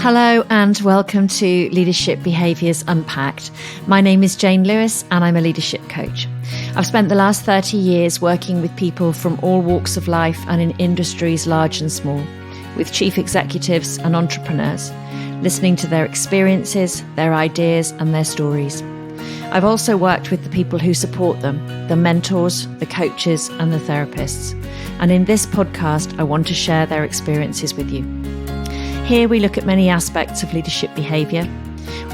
Hello and welcome to Leadership Behaviours Unpacked. My name is Jayne Lewis and I'm a leadership coach. I've spent the last 30 years working with people from all walks of life and in industries large and small, with chief executives and entrepreneurs, listening to their experiences, their ideas and their stories. I've also worked with the people who support them, the mentors, the coaches and the therapists. And in this podcast, I want to share their experiences with you. Here we look at many aspects of leadership behaviour,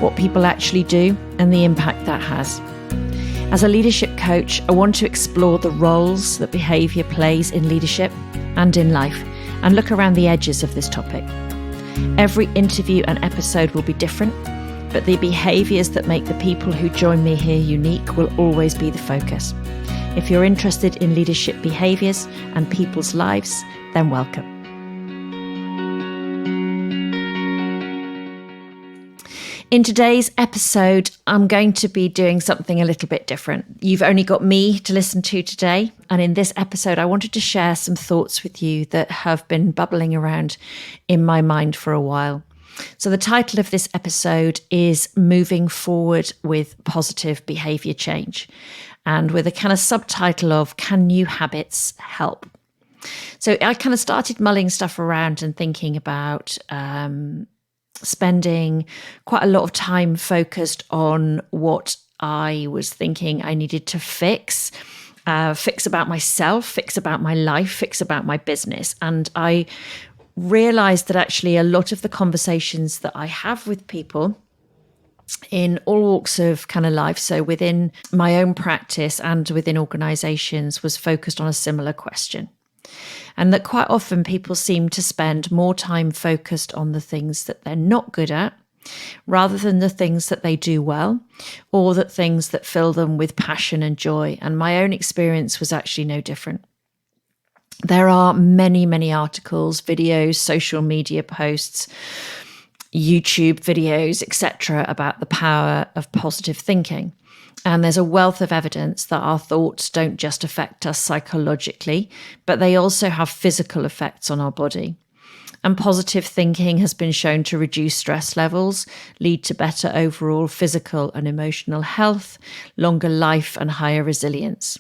what people actually do and the impact that has. As a leadership coach, I want to explore the roles that behaviour plays in leadership and in life and look around the edges of this topic. Every interview and episode will be different, but the behaviours that make the people who join me here unique will always be the focus. If you're interested in leadership behaviours and people's lives, then welcome. In today's episode, I'm going to be doing something a little bit different. You've only got me to listen to today. And in this episode, I wanted to share some thoughts with you that have been bubbling around in my mind for a while. So the title of this episode is Moving Forward with Positive Behaviour Change, and with a kind of subtitle of Can New Habits Help? So I kind of started mulling stuff around and thinking about spending quite a lot of time focused on what I was thinking I needed to fix about myself, fix about my life, fix about my business. And I realized that actually a lot of the conversations that I have with people in all walks of kind of life, so within my own practice and within organizations, was focused on a similar question. And that quite often people seem to spend more time focused on the things that they're not good at rather than the things that they do well, or the things that fill them with passion and joy. And my own experience was actually no different. There are many, many articles, videos, social media posts, YouTube videos, etc., about the power of positive thinking. And there's a wealth of evidence that our thoughts don't just affect us psychologically, but they also have physical effects on our body. And positive thinking has been shown to reduce stress levels, lead to better overall physical and emotional health, longer life, and higher resilience.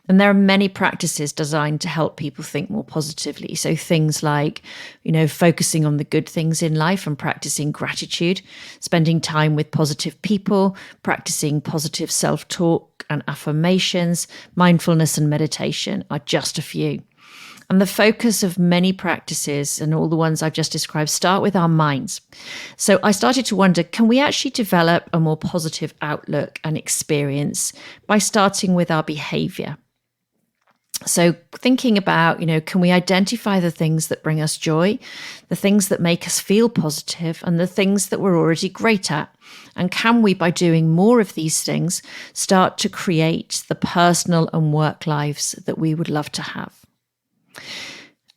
And there are many practices designed to help people think more positively. So things like, focusing on the good things in life and practicing gratitude, spending time with positive people, practicing positive self-talk and affirmations, mindfulness and meditation are just a few. And the focus of many practices, and all the ones I've just described, start with our minds. So I started to wonder, can we actually develop a more positive outlook and experience by starting with our behavior? So thinking about, can we identify the things that bring us joy, the things that make us feel positive, and the things that we're already great at? And can we, by doing more of these things, start to create the personal and work lives that we would love to have?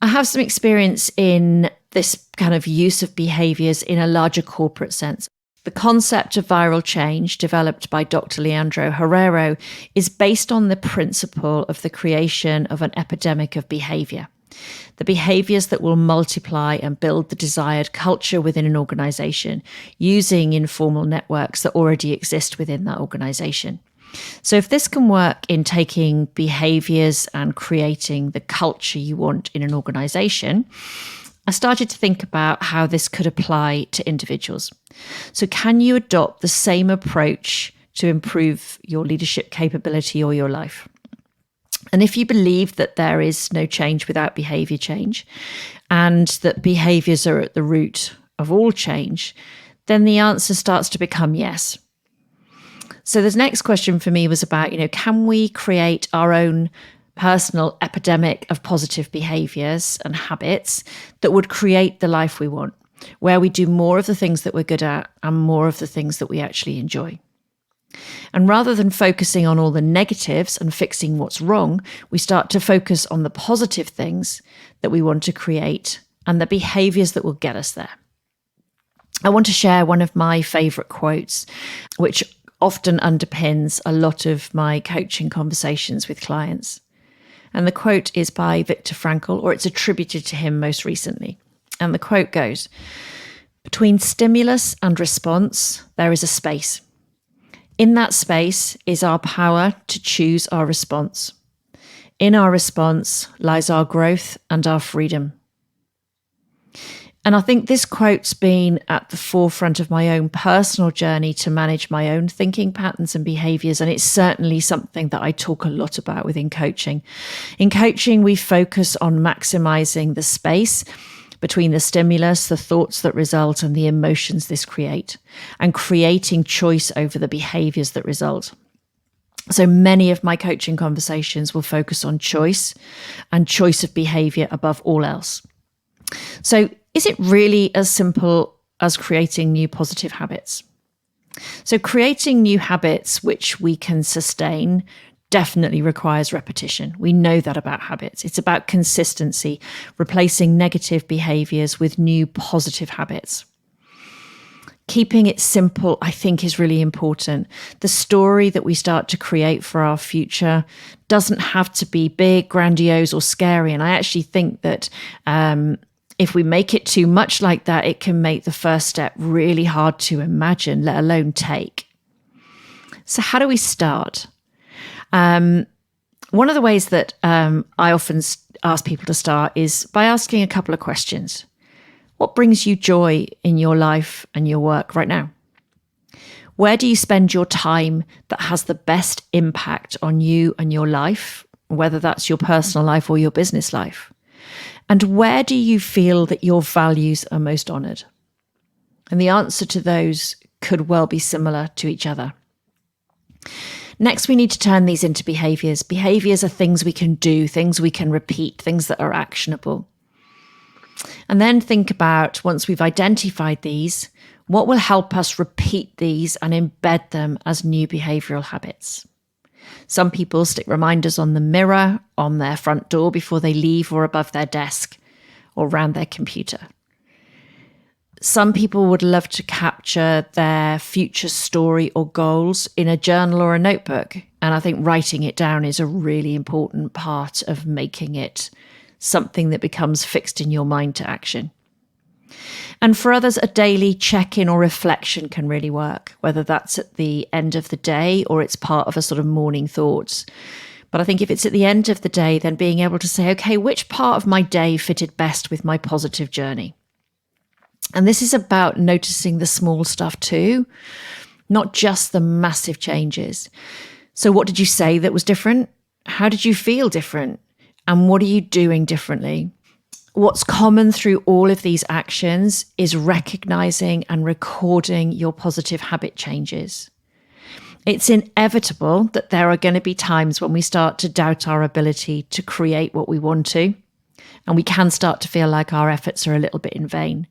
I have some experience in this kind of use of behaviors in a larger corporate sense. The concept of viral change, developed by Dr. Leandro Herrero, is based on the principle of the creation of an epidemic of behavior. The behaviors that will multiply and build the desired culture within an organization using informal networks that already exist within that organization. So if this can work in taking behaviors and creating the culture you want in an organization, I started to think about how this could apply to individuals. So can you adopt the same approach to improve your leadership capability or your life? And if you believe that there is no change without behavior change, and that behaviors are at the root of all change, then the answer starts to become yes. So the next question for me was about, can we create our own personal epidemic of positive behaviors and habits that would create the life we want, where we do more of the things that we're good at and more of the things that we actually enjoy? And rather than focusing on all the negatives and fixing what's wrong, we start to focus on the positive things that we want to create and the behaviors that will get us there. I want to share one of my favorite quotes, which often underpins a lot of my coaching conversations with clients. And the quote is by Viktor Frankl, or it's attributed to him most recently. And the quote goes, Between stimulus and response, there is a space. In that space is our power to choose our response. In our response lies our growth and our freedom. And I think this quote's been at the forefront of my own personal journey to manage my own thinking patterns and behaviors. And it's certainly something that I talk a lot about within coaching. In coaching, we focus on maximizing the space between the stimulus, the thoughts that result, and the emotions this create, and creating choice over the behaviors that result. So many of my coaching conversations will focus on choice and choice of behavior above all else. So is it really as simple as creating new positive habits? So creating new habits which we can sustain definitely requires repetition. We know that about habits. It's about consistency, replacing negative behaviors with new positive habits. Keeping it simple, I think, is really important. The story that we start to create for our future doesn't have to be big, grandiose, or scary. And I actually think that if we make it too much like that, it can make the first step really hard to imagine, let alone take. So how do we start? One of the ways that I often ask people to start is by asking a couple of questions. What brings you joy in your life and your work right now? Where do you spend your time that has the best impact on you and your life, whether that's your personal life or your business life? And where do you feel that your values are most honored? And the answer to those could well be similar to each other. Next, we need to turn these into behaviors. Behaviors are things we can do, things we can repeat, things that are actionable. And then think about, once we've identified these, what will help us repeat these and embed them as new behavioral habits. Some people stick reminders on the mirror, on their front door before they leave, or above their desk, or around their computer. Some people would love to capture their future story or goals in a journal or a notebook. And I think writing it down is a really important part of making it something that becomes fixed in your mind to action. And for others, a daily check-in or reflection can really work, whether that's at the end of the day or it's part of a sort of morning thoughts. But I think if it's at the end of the day, then being able to say, okay, which part of my day fitted best with my positive journey? And this is about noticing the small stuff too, not just the massive changes. So what did you say that was different? How did you feel different? And what are you doing differently? What's common through all of these actions is recognizing and recording your positive habit changes. It's inevitable that there are going to be times when we start to doubt our ability to create what we want to, and we can start to feel like our efforts are a little bit in vain.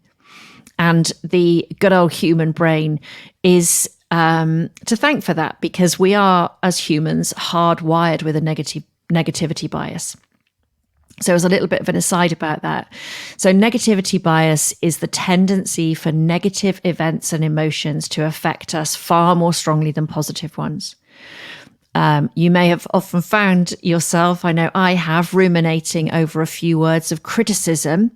And the good old human brain is to thank for that, because we are, as humans, hardwired with a negativity bias. So as a little bit of an aside about that. So negativity bias is the tendency for negative events and emotions to affect us far more strongly than positive ones. You may have often found yourself, I know I have, ruminating over a few words of criticism,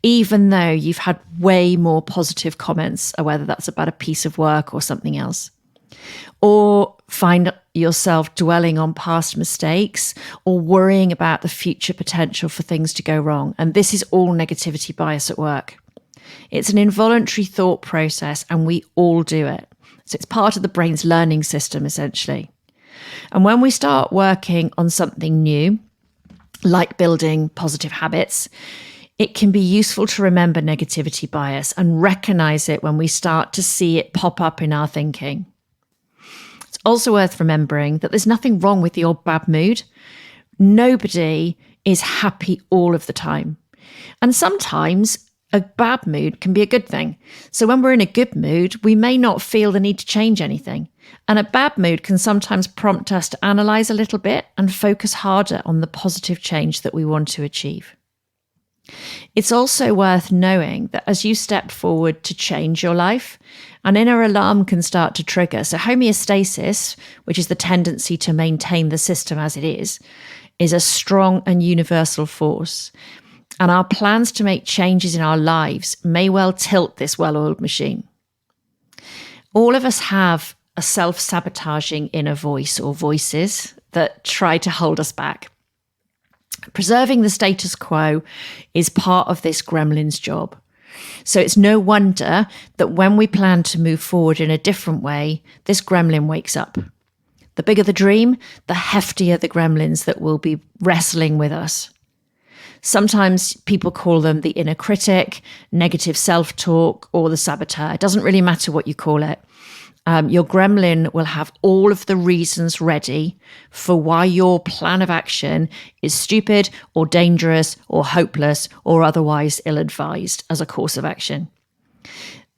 even though you've had way more positive comments, whether that's about a piece of work or something else. Or find yourself dwelling on past mistakes or worrying about the future potential for things to go wrong. And this is all negativity bias at work. It's an involuntary thought process, and we all do it. So it's part of the brain's learning system, essentially. And when we start working on something new, like building positive habits, it can be useful to remember negativity bias and recognize it when we start to see it pop up in our thinking. It's also worth remembering that there's nothing wrong with the odd bad mood. Nobody is happy all of the time. And sometimes a bad mood can be a good thing. So when we're in a good mood, we may not feel the need to change anything. And a bad mood can sometimes prompt us to analyze a little bit and focus harder on the positive change that we want to achieve. It's also worth knowing that as you step forward to change your life, an inner alarm can start to trigger. So homeostasis, which is the tendency to maintain the system as it is a strong and universal force. And our plans to make changes in our lives may well tilt this well-oiled machine. All of us have a self-sabotaging inner voice or voices that try to hold us back. Preserving the status quo is part of this gremlin's job. So it's no wonder that when we plan to move forward in a different way, this gremlin wakes up. The bigger the dream, the heftier the gremlins that will be wrestling with us. Sometimes people call them the inner critic, negative self-talk, or the saboteur. It doesn't really matter what you call it. Your gremlin will have all of the reasons ready for why your plan of action is stupid or dangerous or hopeless or otherwise ill-advised as a course of action.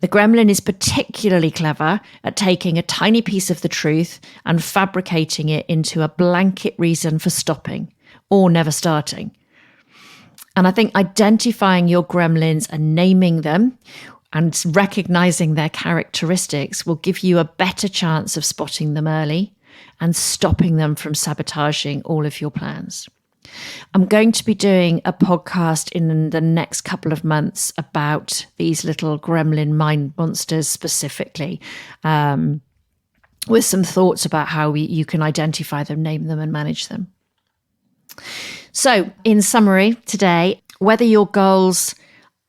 The gremlin is particularly clever at taking a tiny piece of the truth and fabricating it into a blanket reason for stopping or never starting. And I think identifying your gremlins and naming them and recognizing their characteristics will give you a better chance of spotting them early and stopping them from sabotaging all of your plans. I'm going to be doing a podcast in the next couple of months about these little gremlin mind monsters specifically, with some thoughts about how you can identify them, name them, and manage them. So, in summary today, whether your goals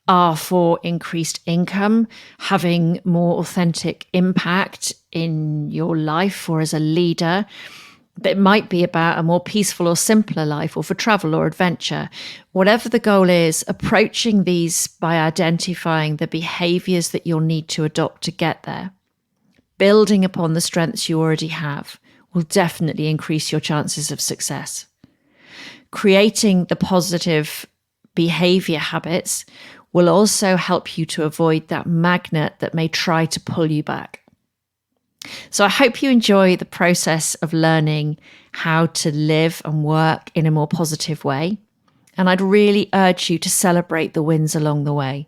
are for increased income, having more authentic impact in your life or as a leader, but it might be about a more peaceful or simpler life or for travel or adventure. Whatever the goal is, approaching these by identifying the behaviours that you'll need to adopt to get there, building upon the strengths you already have, will definitely increase your chances of success. Creating the positive behaviour habits will also help you to avoid that magnet that may try to pull you back. So I hope you enjoy the process of learning how to live and work in a more positive way. And I'd really urge you to celebrate the wins along the way.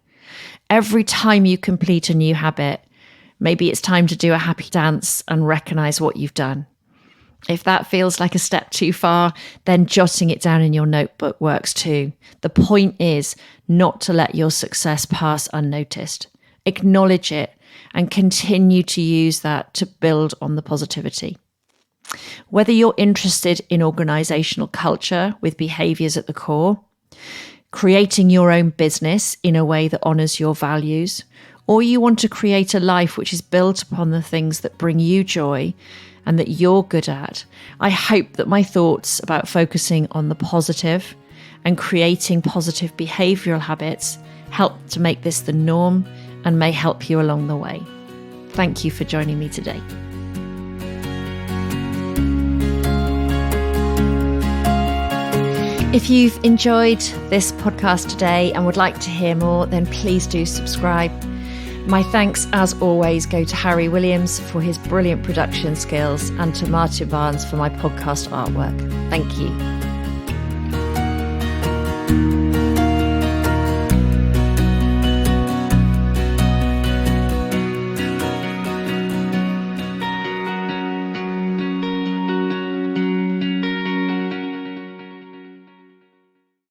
Every time you complete a new habit, maybe it's time to do a happy dance and recognize what you've done. If that feels like a step too far, then jotting it down in your notebook works too. The point is not to let your success pass unnoticed. Acknowledge it and continue to use that to build on the positivity. Whether you're interested in organizational culture with behaviors at the core, creating your own business in a way that honors your values, or you want to create a life which is built upon the things that bring you joy and that you're good at, I hope that my thoughts about focusing on the positive and creating positive behavioural habits help to make this the norm and may help you along the way. Thank you for joining me today. If you've enjoyed this podcast today and would like to hear more, then please do subscribe. My thanks, as always, go to Harry Williams for his brilliant production skills and to Martin Barnes for my podcast artwork. Thank you.